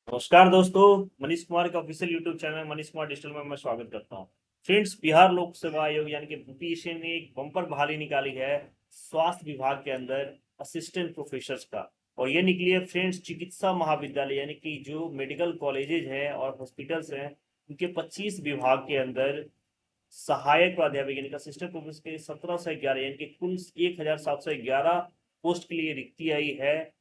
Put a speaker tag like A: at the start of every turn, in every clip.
A: नमस्कार दोस्तों। मनीष कुमार के official YouTube channel Manish Kumar digital में मैं स्वागत करता हूं। फ्रेंड्स, बिहार लोक सेवा आयोग यानी कि बीपीएससी ने एक बम्पर बहाली निकाली है स्वास्थ्य विभाग के अंदर असिस्टेंट प्रोफेसर का। और ये निकली है फ्रेंड्स चिकित्सा महाविद्यालय यानी कि जो मेडिकल कॉलेजेज हैं और हॉस्पिटल्स हैं उनके 25 विभाग के अंदर सहायक प्राध्यापक यानी कि असिस्टेंट प्रोफेसर के 1711 यानी कि कुल 1711 पोस्ट के लिए रिक्ति आई है।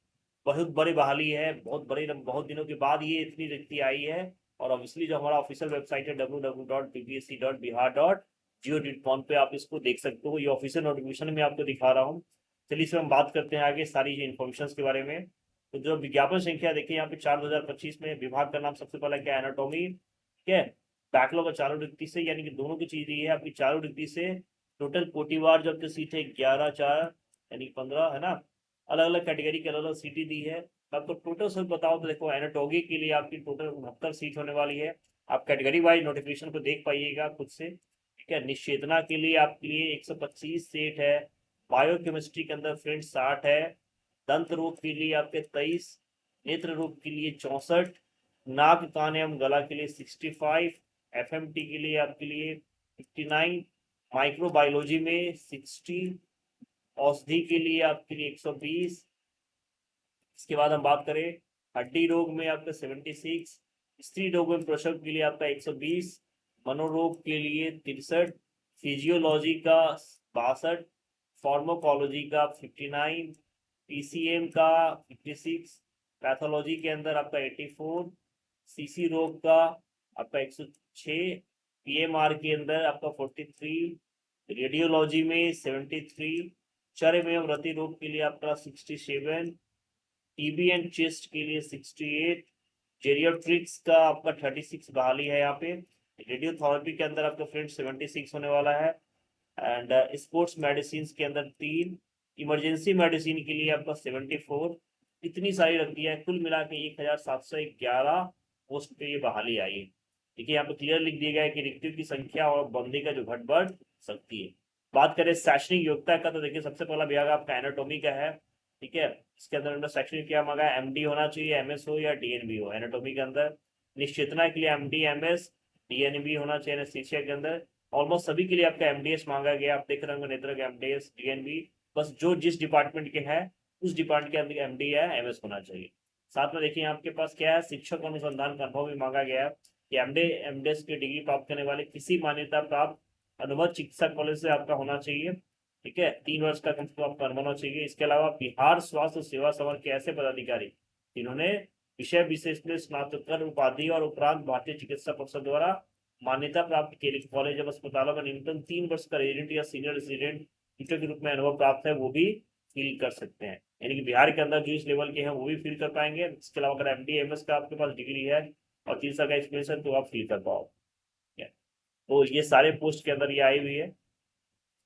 A: बहुत बड़ी बहाली है, बहुत दिनों के बाद ये इतनी रिक्ति आई है। और ऑब्वियसली जो हमारा ऑफिशियल वेबसाइट है www.ppsc.bihar.go.in पे आप इसको देख सकते हो। ये ऑफिशियल नोटिफिकेशन में आपको दिखा रहा हूँ। चलिए इसमें हम बात करते हैं आगे सारी इन्फॉर्मेशन के बारे में। तो जो विज्ञापन संख्या देखिए यहाँ पे 4/2025 में विभाग का नाम सबसे पहला क्या है, एनाटॉमी। ठीक है। बैकलॉग और चारों डिग्री से यानी कि दोनों की चीज दी है आपकी चारों डिग्री से। टोटल कोटिवार जो आपकी सीट है 11/4 यानी 15 है ना। अलग अलग कैटेगरी की अलग अलग सीटें दी है। आपको टोटल सब बताओ तो देखो एनाटॉमी के लिए आपकी टोटल 69 सीट होने वाली है। आप कैटेगरी वाइज नोटिफिकेशन को देख पाइएगा खुद से। ठीक है। निश्चेतना के लिए आपके लिए 125 सीट है। बायोकेमिस्ट्री के अंदर फ्रेंड्स 60 है। दंत रोग के लिए आपके 23। नेत्र रोग के लिए 64। नाक कान एवं गला के लिए 65। एफएमटी के लिए आपके लिए 59। माइक्रोबायोलॉजी में 60। औषधि के लिए आपके लिए 120। इसके बाद हम बात करें हड्डी रोग में आपका 76। स्त्री रोग में प्रसव के लिए आपका 120। मनोरोग के लिए 63। फिजियोलॉजी का 62। फार्माकोलॉजी का 59। पीसीएम का 56। पैथोलॉजी के अंदर आपका 84। सीसी रोग का आपका 106। पीएमआर के अंदर आपका 43। रेडियोलॉजी में 73। चर्म एवं रति रोग के लिए आपका 67। टीबी एंड चेस्ट के लिए 68। जेरियोट्रिक्स का आपका 36 बहाली है यहाँ पे। रेडियोथेरेपी के अंदर आपका फ्रेंड 76 होने वाला है। एंड स्पोर्ट्स मेडिसिन के अंदर 3। इमरजेंसी मेडिसिन के लिए आपका 74। इतनी सारी रख दिया है, कुल मिला के 1711 पोस्ट पे ये बहाली आई है। देखिए यहाँ पे क्लियर लिख दिया गया है कि रिक्तियों की संख्या और बंदी का जो घट बढ़ सकती है। बात करें शैक्षणिक योग्यता का तो देखिए सबसे पहला विभाग आपका एनाटॉमी का है। ठीक है। इसके अंदर शैक्षणिक क्या मांगा है, एमडी होना चाहिए, एमएस हो या डीएनबी हो एनाटॉमी के अंदर। निश्चेतना के लिए एमडी एमएस डीएनबी होना चाहिए एनेस्थीसिया के अंदर। ऑलमोस्ट सभी के लिए आपका एमडीएस मांगा गया, आप देख रहे होंगे नेत्र का एमडीएस डीएनबी। बस जो जिस डिपार्टमेंट के हैं उस डिपार्टमेंट के अंदर एमडी या एमएस होना चाहिए। साथ में देखिए आपके पास क्या है, शिक्षक अनुसंधान का अनुभव भी मांगा गया है कि एमडे एमडीएस की डिग्री प्राप्त करने वाले किसी मान्यता प्राप्त अनुबंध चिकित्सा कॉलेज से आपका होना चाहिए। ठीक है। 3 वर्ष का कम से कम आपका अनुभव होना चाहिए। इसके अलावा बिहार स्वास्थ्य सेवा संवर्ग के ऐसे पदाधिकारी जिन्होंने विषय विशेष में स्नातकोत्तर उपाधि और उपरांत भारतीय चिकित्सा परिषद द्वारा मान्यता प्राप्त कॉलेज एवं अस्पतालों में न्यूनतम 3 वर्ष का रेजिडेंट या सीनियर रेजिडेंट टीचर के रूप में अनुभव प्राप्त है वो भी फिल कर सकते हैं। यानी कि बिहार के अंदर जो इस लेवल के हैं वो भी फिल कर पाएंगे। इसके अलावा अगर एमडी एमएस का आपके पास डिग्री है और 3 साल का एक्सपीरियंस है तो आप फिल कर पाओ। तो ये सारे पोस्ट के अंदर ये आई हुई है।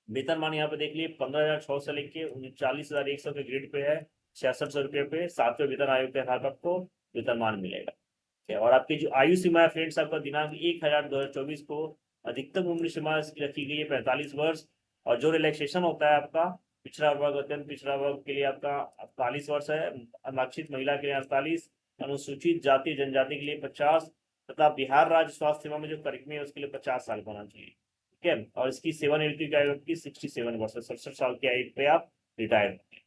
A: वेतनमान यहाँ पे देख लिए 15,600 से लेके 39,100 के ग्रेड पे है। 6600 रुपये पे 7वें वेतन आयोग के आधार पर आपको वेतनमान मिलेगा। ठीक है। और आपकी जो आयु सीमा है फ्रेंड्स आपका दिनांक 1/2024 को अधिकतम उम्र सीमा रखी गई है 45 वर्ष। और जो रिलैक्सेशन होता है आपका पिछड़ा वर्ग अत्यंत पिछड़ा वर्ग के लिए आपका 48 वर्ष है। अनारक्षित महिला के लिए 48। अनुसूचित जाति जनजाति के लिए 50। तथा बिहार राज्य स्वास्थ्य सेवा में जो कर्मी है उसके लिए 50 साल का होना चाहिए। ठीक है। और इसकी सेवानिवृत्ति की आयु आपकी 67 वर्ष है, 67 साल की आयु पे आप रिटायर होंगे।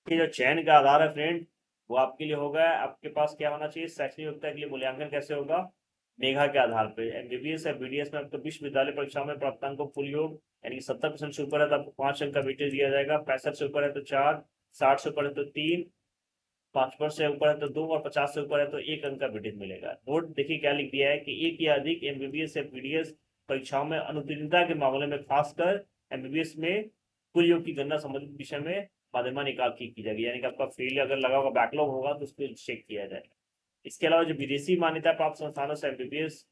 A: ये जो चयन का आधार है फ्रेंड वो आपके लिए होगा, आपके पास क्या होना चाहिए, शैक्षणिक योग्यता के लिए मूल्यांकन कैसे होगा, मेधा के आधार पे। एमबीबीएस या बीडीएस में आपको विश्वविद्यालय परीक्षाओं में प्राप्तांक को कुल योग यानी कि 70% से ऊपर है तो आपको 5 अंक का वेटेज दिया जाएगा। 65 से ऊपर है तो 4। 60 से ऊपर है तो 3। 5% से ऊपर है तो 2 और 50 से ऊपर है तो 1 अंक का वेटेज मिलेगा। नोट देखिए क्या लिख दिया है कि एक या अधिक एमबीबीएस या बीडीएस परीक्षाओं में अनुत्तीर्णता के मामले में खासकर एमबीबीएस में कुल योग की गणना संबंधित विषय में माध्यमा निकाल की जाएगी। यानी कि आपका फेल अगर लगा होगा बैकलॉग होगा तो उसको चेक किया जाएगा। इसके अलावा जो विदेशी मान्यता प्राप्त संस्थानों से एमबीबीएस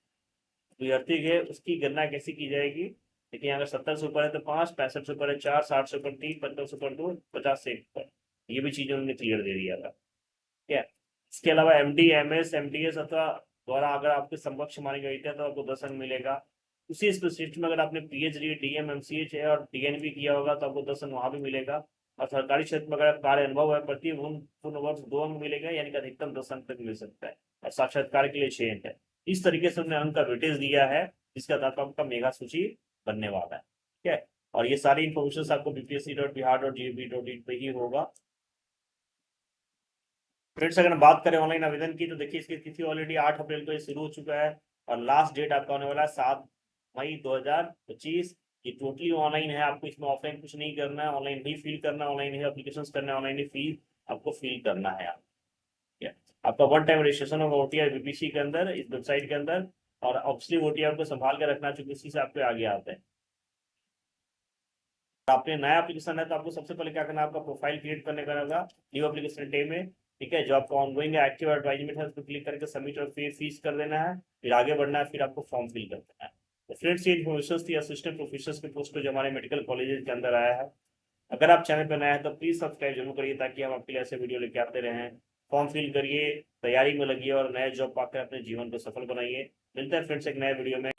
A: अभ्यर्थी है उसकी गणना कैसे की जाएगी। देखिए यहाँ अगर 70 से ऊपर है तो 5। 65 से ऊपर है 4। 60 से ऊपर 3। 55 से ऊपर 2। 50 से ऊपर। ये भी चीजें उन्होंने क्लियर दे दिया था। ठीक है। इसके अलावा एमडी एमएस एमडीएस अथवा द्वारा अगर आपके समकक्ष मानी गई थी तो आपको 10 अंक मिलेगा। उसी स्पेसिफिक में अगर आपने पीएचडी डीएम एमसीएच है और डीएनबी किया होगा तो आपको 10 अंक वहां भी मिलेगा। और सरकारी क्षेत्र में अगर कार्य अनुभव है प्रति पूर्ण वर्ष 2 अंक मिलेगा, यानी कि अधिकतम 10 अंक तक मिल सकता है, और साक्षात्कार के लिए 6 अंक है। इस तरीके से हमने अंक का वेटेज दिया है, जिसका आधार पर आपका मेगा सूची बनने वाला है। ठीक है, और ये सारी इन्फॉर्मेशन आपको bpsc.bihar.gov.in पे ही होगा। फ्रेंड्स, अगर हम बात करें ऑनलाइन आवेदन की, तो देखिए इसकी तिथि ऑलरेडी 8 अप्रैल को ये शुरू हो चुका है, और लास्ट डेट आपका होने वाला है 7 मई 2025। ये टोटली ऑनलाइन है, आपको इसमें ऑफलाइन कुछ नहीं करना है, ऑनलाइन ही फिल करना है, ऑनलाइन ही एप्लीकेशन करना है, ऑनलाइन ही फीस आपको फिल करना है। ठीक है, आपका वन टाइम रजिस्ट्रेशन होगा ओटीआर बीपीसी के अंदर, इस वेबसाइट के अंदर, और ऑब्वियसली ओटीआर को संभाल कर रखना चाहिए, इसी से आपके आगे आते हैं। आपने नया एप्लीकेशन है तो आपको सबसे पहले क्या करना है, आपका प्रोफाइल क्रिएट करने का होगा न्यू एप्लीकेशन डे में। ठीक है, जो आपका ऑनगोइंग एक्टिव एडवर्टाइजमेंट है उस पर क्लिक करके सबमिट और फीस कर देना है, फिर आगे बढ़ना है, फिर आपको फॉर्म फिल कर देना है। तो फ्रेंड्स, ये इन्फॉर्मेशन थी असिस्टेंट प्रोफेसर के पोस्ट पर जो हमारे मेडिकल कॉलेज के अंदर आया है। अगर आप चैनल पर नए हैं तो प्लीज सब्सक्राइब जरूर करिए, ताकि हम आपके लिए ऐसे वीडियो लेके आते रहें। फॉर्म फिल करिए, तैयारी में लगिए और नए जॉब पाकर अपने जीवन को सफल बनाइए। मिलते हैं फ्रेंड्स एक नए वीडियो में।